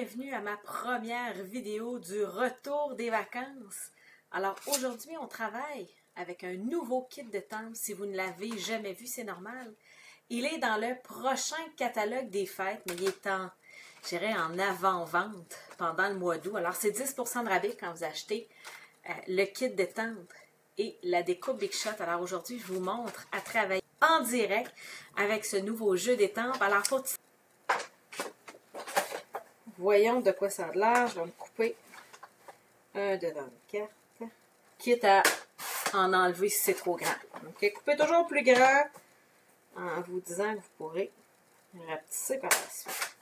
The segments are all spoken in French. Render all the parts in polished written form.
bienvenue à ma première vidéo du retour des vacances. Alors aujourd'hui, on travaille avec un nouveau kit de timbre. Si vous ne l'avez jamais vu, c'est normal. Il est dans le prochain catalogue des fêtes, mais il est en, je dirais, en avant-vente pendant le mois d'août. Alors c'est 10% de rabais quand vous achetez le kit de timbre et la découpe Big Shot. Alors aujourd'hui, je vous montre à travailler en direct avec ce nouveau jeu des timbres. Alors pour voyons de quoi ça a l'air. Je vais me couper un devant de carte. Quitte à en enlever si c'est trop grand. Ok, coupez toujours plus grand en vous disant que vous pourrez rapetisser par la suite.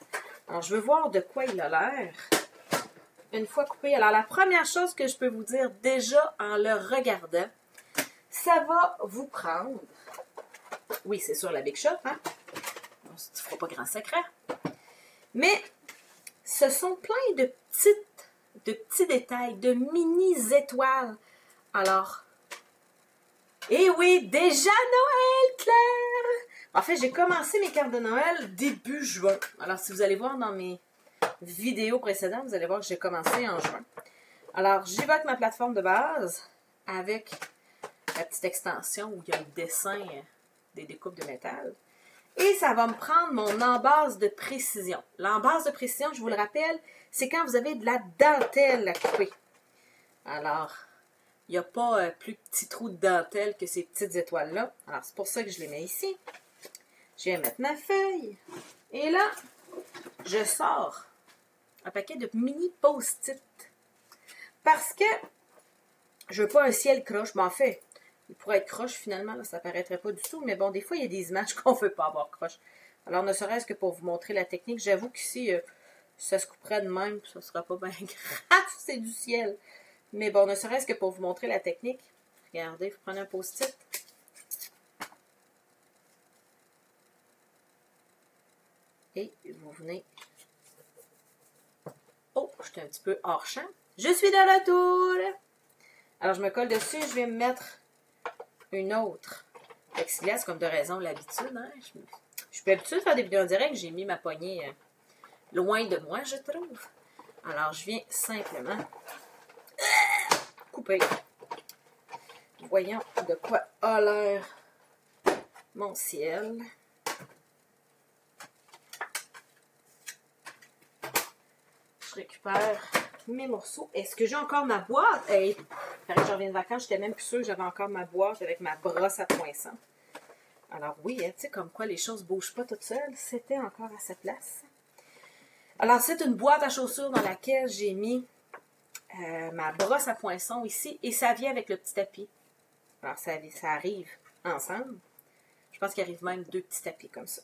Alors, je veux voir de quoi il a l'air. Une fois coupé. Alors, la première chose que je peux vous dire déjà en le regardant, ça va vous prendre. Oui, c'est sûr, la Big Shot, hein? On se fera pas grand secret. Mais ce sont plein de petits détails, de mini-étoiles. Alors, et oui, déjà Noël, Claire! En fait, j'ai commencé mes cartes de Noël début juin. Alors, si vous allez voir dans mes vidéos précédentes, vous allez voir que j'ai commencé en juin. Alors, j'y vais avec ma plateforme de base, avec la petite extension où il y a le dessin des découpes de métal. Et ça va me prendre mon embase de précision. L'embase de précision, je vous le rappelle, c'est quand vous avez de la dentelle à couper. Alors, il n'y a pas plus petit trou de dentelle que ces petites étoiles-là. Alors, c'est pour ça que je les mets ici. Je vais mettre ma feuille. Et là, je sors un paquet de mini post-it. Parce que je veux pas un ciel croche. Mais en fait, il pourrait être croche finalement, là, ça paraîtrait pas du tout. Mais bon, des fois, il y a des images qu'on ne veut pas avoir croche. Alors, ne serait-ce que pour vous montrer la technique, j'avoue qu'ici, ça se couperait de même, ça sera pas bien grave, c'est du ciel. Mais bon, ne serait-ce que pour vous montrer la technique, regardez, vous prenez un post-it. Et vous venez... Oh, j'étais un petit peu hors champ. Je suis de retour! Alors, je me colle dessus, je vais me mettre une autre plexiglas, comme de raison, l'habitude. Hein? Je suis pas habituée de faire des vidéos en direct, j'ai mis ma poignée loin de moi, je trouve. Alors, je viens simplement couper. Voyons de quoi a l'air mon ciel. Je récupère mes morceaux. Est-ce que j'ai encore ma boîte? Hey, pareil que je reviens de vacances, j'étais même plus sûre que j'avais encore ma boîte avec ma brosse à poinçon. Alors oui, hein, tu sais, comme quoi les choses ne bougent pas toutes seules. C'était encore à sa place. Alors, c'est une boîte à chaussures dans laquelle j'ai mis ma brosse à poinçon ici. Et ça vient avec le petit tapis. Alors, ça arrive ensemble. Je pense qu'il arrive même deux petits tapis comme ça.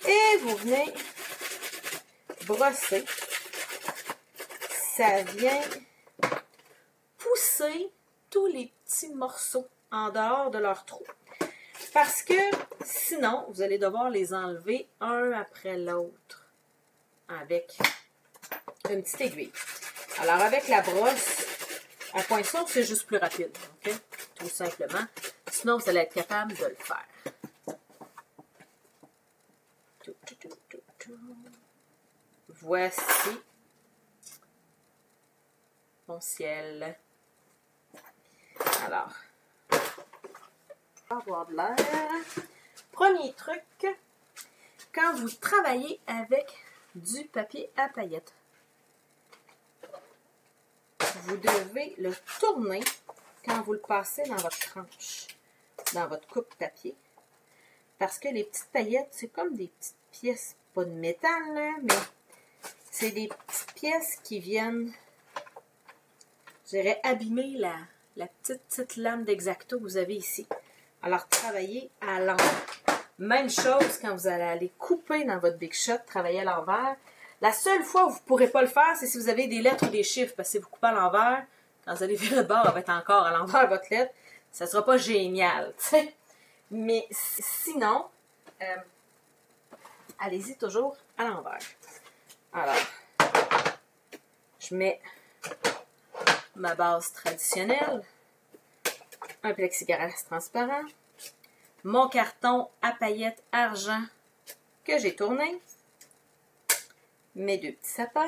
Et vous venez brosser. Ça vient pousser tous les petits morceaux en dehors de leur trou. Parce que sinon, vous allez devoir les enlever un après l'autre avec une petite aiguille. Alors, avec la brosse à poinçon, c'est juste plus rapide. Okay? Tout simplement. Sinon, vous allez être capable de le faire. Voici mon ciel. Alors, avoir de l'air. Premier truc, quand vous travaillez avec du papier à paillettes, vous devez le tourner quand vous le passez dans votre tranche, dans votre coupe papier, parce que les petites paillettes, c'est comme des petites pièces, pas de métal, là, mais c'est des petites pièces qui viennent, je dirais, abîmer la petite lame d'X-Acto que vous avez ici. Alors, travaillez à l'envers. Même chose quand vous allez aller couper dans votre Big Shot, travaillez à l'envers. La seule fois où vous ne pourrez pas le faire, c'est si vous avez des lettres ou des chiffres. Parce que si vous coupez à l'envers, quand vous allez virer de bord, elle va être encore à l'envers votre lettre. Ça ne sera pas génial, tu sais. Mais sinon, allez-y toujours à l'envers. Alors, je mets ma base traditionnelle. Un plexiglas transparent, mon carton à paillettes argent que j'ai tourné, mes deux petits sapins,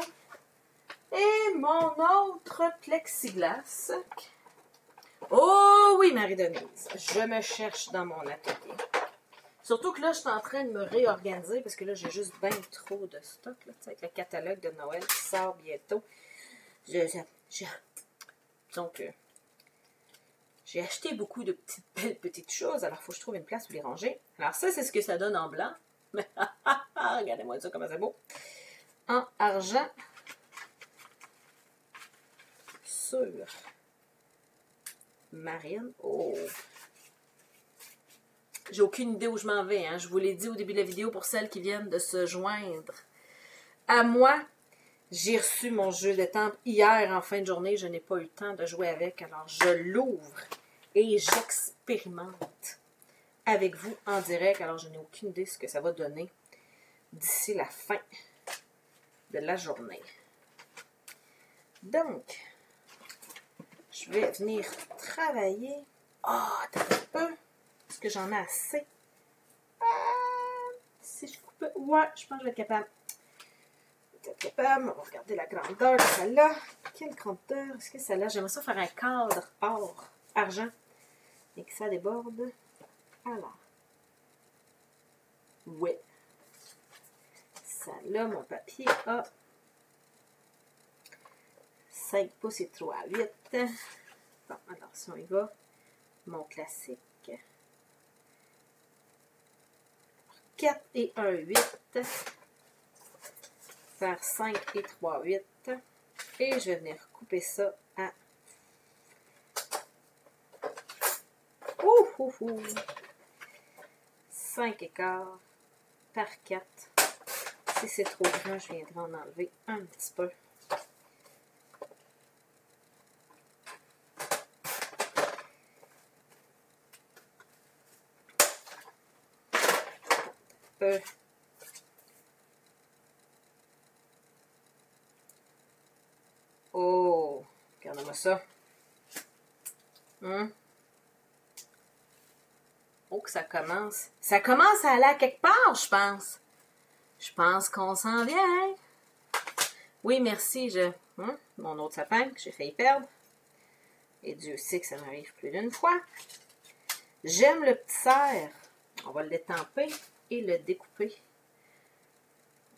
Et mon autre plexiglas. Oh oui, Marie-Denise, je me cherche dans mon atelier. Surtout que là, je suis en train de me réorganiser parce que là, j'ai juste bien trop de stock. Là, avec le catalogue de Noël qui sort bientôt. Donc, j'ai acheté beaucoup de belles petites choses. Alors, il faut que je trouve une place pour les ranger. Alors, ça, c'est ce que ça donne en blanc. Regardez-moi ça, comment c'est beau. En argent. Sur marine. Oh! J'ai aucune idée où je m'en vais. Hein. Je vous l'ai dit au début de la vidéo pour celles qui viennent de se joindre à moi. J'ai reçu mon jeu de temple hier en fin de journée. Je n'ai pas eu le temps de jouer avec. Alors, je l'ouvre et j'expérimente avec vous en direct. Alors, je n'ai aucune idée de ce que ça va donner d'ici la fin de la journée. Donc, je vais venir travailler. Ah, attends un peu. Est-ce que j'en ai assez? Si je coupe... Ouais, je pense que je vais être capable. On va regarder la grandeur de celle-là. Quelle grandeur? Est-ce que celle-là, j'aimerais ça faire un cadre or, argent, et que ça déborde. Alors. Ouais. Celle-là, mon papier a 5 pouces et 3 à 8. Bon, alors si on y va, mon classique. 4 et 1, 8. Faire 5 et 3, 8. Et je vais venir couper ça à 5 écarts par 4. Si c'est trop grand, je viendrai en enlever un petit peu. Oh, regardez-moi ça. Oh, que ça commence. Ça commence à aller à quelque part, je pense. Je pense qu'on s'en vient. Oui, merci. Mon autre sapin que j'ai failli perdre. Et Dieu sait que ça m'arrive plus d'une fois. J'aime le petit cerf. On va l'étamper et le découper.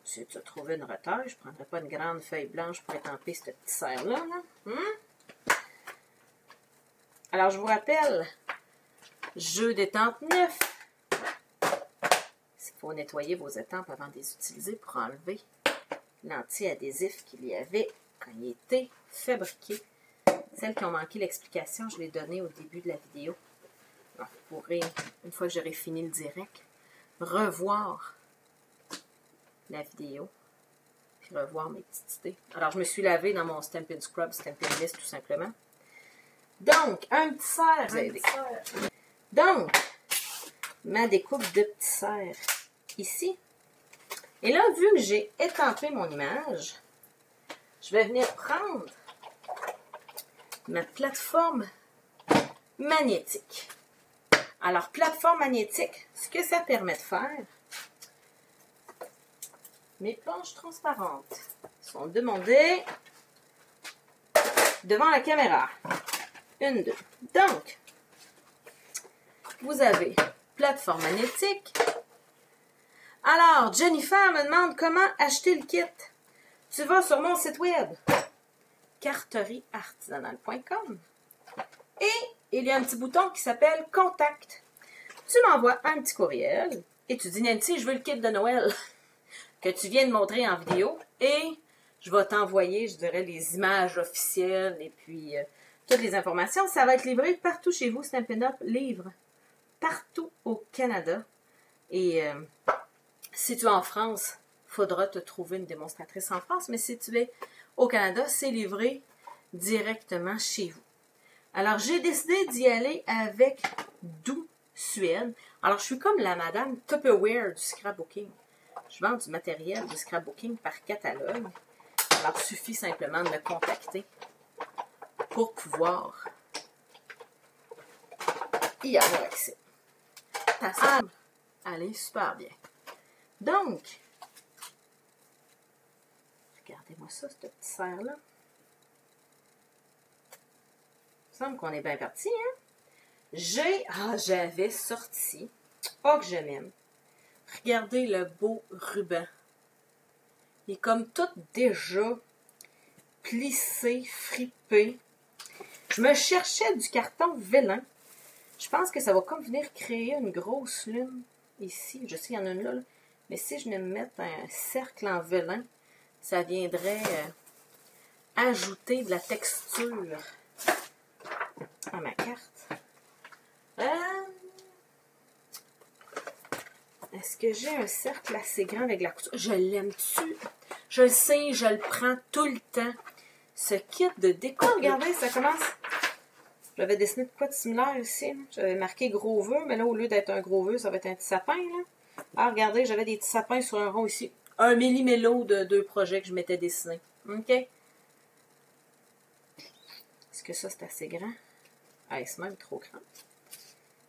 Si tu as trouvé une retaille, je ne prendrai pas une grande feuille blanche pour étamper ce petit cerf-là. Alors, je vous rappelle, jeu d'étampe neuf. Il faut nettoyer vos étampes avant de les utiliser pour enlever l'anti-adhésif qu'il y avait quand il était fabriqué. Celles qui ont manqué l'explication, je l'ai donnée au début de la vidéo. Alors, vous pourrez, une fois que j'aurai fini le direct, revoir la vidéo puis revoir mes petites idées. Alors, je me suis lavée dans mon Stampin' Scrub, Stampin' Mist tout simplement. Donc, un petit cerf. Donc, ma découpe de petits cerfs ici. Et là, vu que j'ai étampé mon image, je vais venir prendre ma plateforme magnétique. Alors, plateforme magnétique, ce que ça permet de faire, mes planches transparentes sont demandées devant la caméra. 1, 2. Donc, vous avez plateforme magnétique. Alors, Jennifer me demande comment acheter le kit. Tu vas sur mon site web, carterieartisanale.com, et il y a un petit bouton qui s'appelle « Contact ». Tu m'envoies un petit courriel et tu dis « Nancy, je veux le kit de Noël que tu viens de montrer en vidéo et je vais t'envoyer, je dirais, les images officielles et puis toutes les informations. Ça va être livré partout chez vous. Stampin' Up livre partout au Canada. Et si tu es en France, il faudra te trouver une démonstratrice en France. Mais si tu es au Canada, c'est livré directement chez vous. Alors, j'ai décidé d'y aller avec Doux Suède. Alors, je suis comme la madame Tupperware du scrapbooking. Je vends du matériel de scrapbooking par catalogue. Alors, il suffit simplement de me contacter pour pouvoir y avoir accès. Ça semble aller super bien. Donc, Regardez-moi ça, ce petit cerf-là. Il me semble qu'on est bien parti, hein? J'avais sorti. Oh, que je m'aime. Regardez le beau ruban. Il est comme tout déjà plissé, fripé. Je me cherchais du carton vélin. Je pense que ça va comme venir créer une grosse lune ici. Je sais qu'il y en a une là. Mais si je venais me mettre un cercle en vélin, ça viendrait ajouter de la texture à ma carte. Est-ce que j'ai un cercle assez grand avec la couture? Je l'aime-tu? Je le sais, je le prends tout le temps. Ce kit de déco. Oh, regardez, ça commence. J'avais dessiné de quoi de similaire ici. J'avais marqué gros vœu, mais là, au lieu d'être un gros vœu, ça va être un petit sapin. Là. Ah, regardez, j'avais des petits sapins sur un rond ici. Un millimélo de 2 projets que je m'étais dessiné. OK? Est-ce que ça, c'est assez grand? Ah, c'est même trop grand.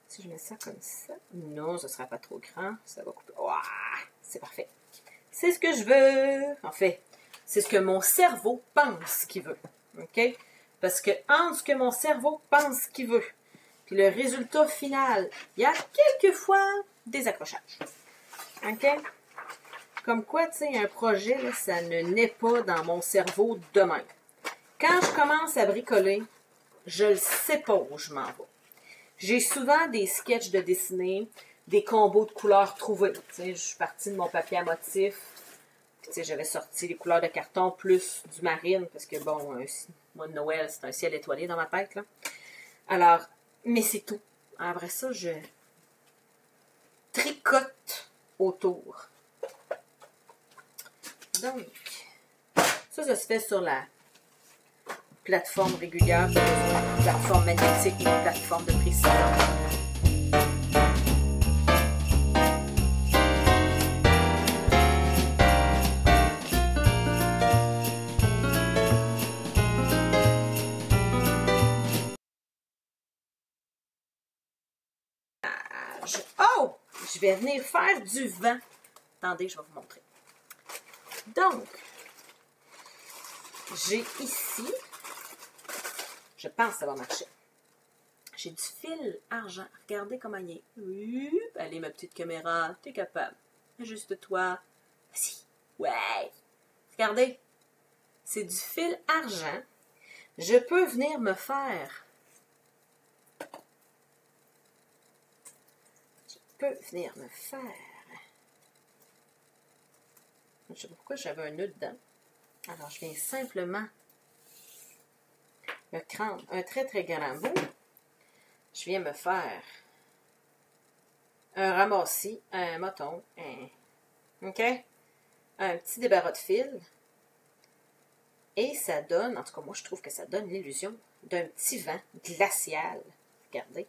Si je mets ça comme ça. Non, ce ne sera pas trop grand. Ça va couper. Ouah, c'est parfait. C'est ce que je veux. En fait, c'est ce que mon cerveau pense qu'il veut. OK? Parce que entre ce que mon cerveau pense qu'il veut, puis le résultat final, il y a quelquefois des accrochages. OK? Comme quoi, tu sais, un projet, là, ça ne naît pas dans mon cerveau de même. Quand je commence à bricoler, je ne sais pas où je m'en vais. J'ai souvent des sketchs de dessiner, des combos de couleurs trouvés. Tu sais, je suis partie de mon papier à motif. Puis, tu sais, j'avais sorti les couleurs de carton plus du marine, parce que, bon, mois de Noël, c'est un ciel étoilé dans ma tête, là. Alors, mais c'est tout. Après ça, je tricote autour. Donc, ça se fait sur la plateforme régulière, une plateforme magnétique et une plateforme de précision. Oh! Je vais venir faire du vent. Attendez, je vais vous montrer. Donc, j'ai ici, je pense que ça va marcher. J'ai du fil argent. Regardez comment il est. Allez, ma petite caméra, t'es capable. Ajuste-toi. Vas-y. Ouais. Regardez. C'est du fil argent. Je peux venir me faire. Je ne sais pas pourquoi j'avais un nœud dedans. Alors, je viens simplement me prendre un très très grand bout. Je viens me faire un ramassis, un moton, OK? Un petit débarras de fil. Et ça donne, en tout cas moi je trouve que ça donne l'illusion d'un petit vent glacial. Regardez.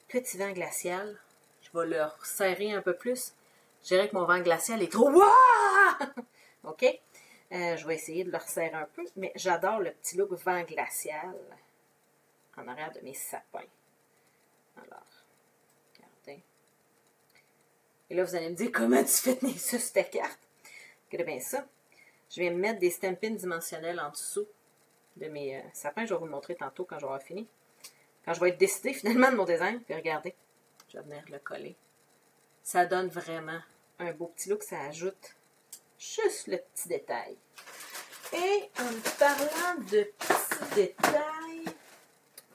Petit vent glacial. Je vais le resserrer un peu plus. Je dirais que mon vent glacial est trop... Wouah! OK? Je vais essayer de le resserrer un peu, mais j'adore le petit look vent glacial en arrière de mes sapins. Alors, regardez. Et là, vous allez me dire, comment tu fais tenir ça sur ta carte? Regardez bien ça. Je vais me mettre des stampines dimensionnelles en dessous de mes sapins. Je vais vous le montrer tantôt quand j'aurai fini. Quand je vais être décidée finalement de mon design. Puis regardez, je vais venir le coller. Ça donne vraiment un beau petit look. Ça ajoute juste le petit détail. Et en parlant de petits détails,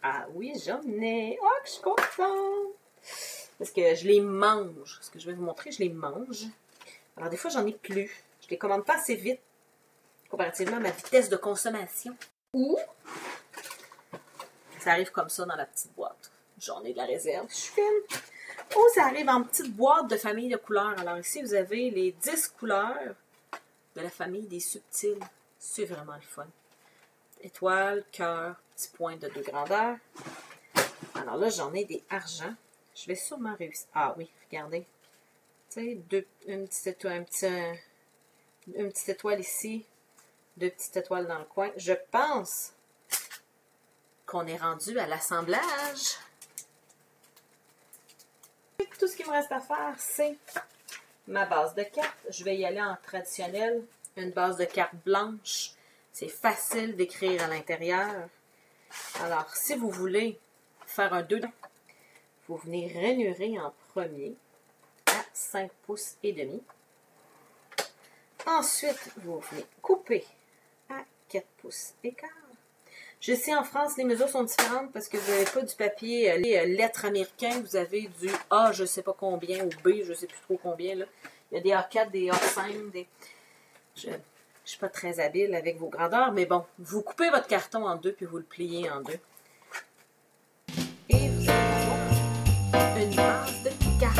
ah oui, j'en ai. Oh, que je suis contente! Parce que je les mange. Ce que je vais vous montrer, je les mange. Alors, des fois, j'en ai plus. Je les commande pas assez vite, comparativement à ma vitesse de consommation. Ou, ça arrive comme ça dans la petite boîte. J'en ai de la réserve. Je suis fine. Ou ça arrive en petite boîte de famille de couleurs. Alors ici, vous avez les 10 couleurs de la famille des subtils. C'est vraiment le fun. Étoile, cœur, petit point de 2 grandeurs. Alors là, j'en ai des argents. Je vais sûrement réussir. Ah oui, regardez. Tu sais, une petite étoile ici. 2 petites étoiles dans le coin. Je pense qu'on est rendu à l'assemblage. Tout ce qu'il me reste à faire, c'est ma base de cartes. Je vais y aller en traditionnel. Une base de cartes blanche. C'est facile d'écrire à l'intérieur. Alors, si vous voulez faire un 2, vous venez rainurer en premier à 5 pouces et demi. Ensuite, vous venez couper à 4 pouces et quart. Je sais, en France, les mesures sont différentes parce que vous n'avez pas du papier, les lettres américaines, vous avez du A, je ne sais pas combien, ou B, je ne sais plus trop combien. Là. Il y a des A4, des A5, des... Je ne suis pas très habile avec vos grandeurs, mais bon, vous coupez votre carton en deux, puis vous le pliez en deux. Et vous allez avoir une base de cartes.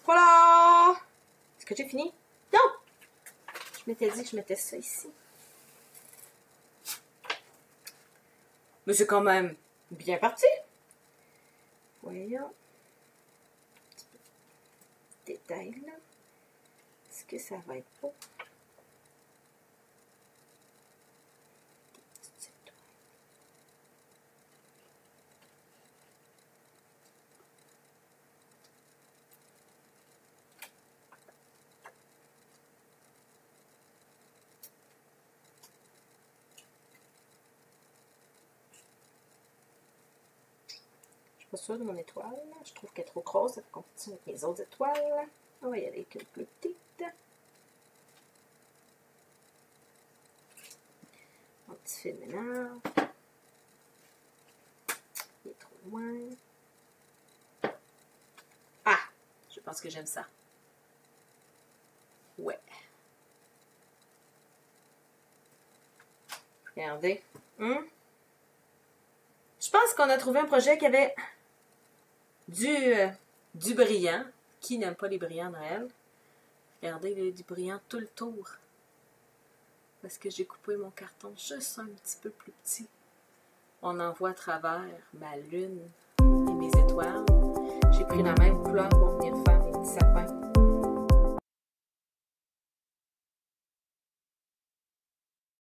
Voilà! Est-ce que j'ai fini? Non! Je m'étais dit que je mettais ça ici. Mais c'est quand même bien parti. Voyons. Un petit peu de détail là. Est-ce que ça va être beau? Pas sûre de mon étoile. Je trouve qu'elle est trop grosse. Elle compétition avec mes autres étoiles. On va y aller avec une plus petite. Un petit fil de ménage. Il est trop loin. Ah! Je pense que j'aime ça. Ouais. Regardez. Je pense qu'on a trouvé un projet qui avait du brillant. Qui n'aime pas les brillants de Noël? Regardez, il y a du brillant tout le tour. Parce que j'ai coupé mon carton juste un petit peu plus petit. On en voit à travers ma lune et mes étoiles. J'ai pris la même couleur pour venir faire mes petits sapins.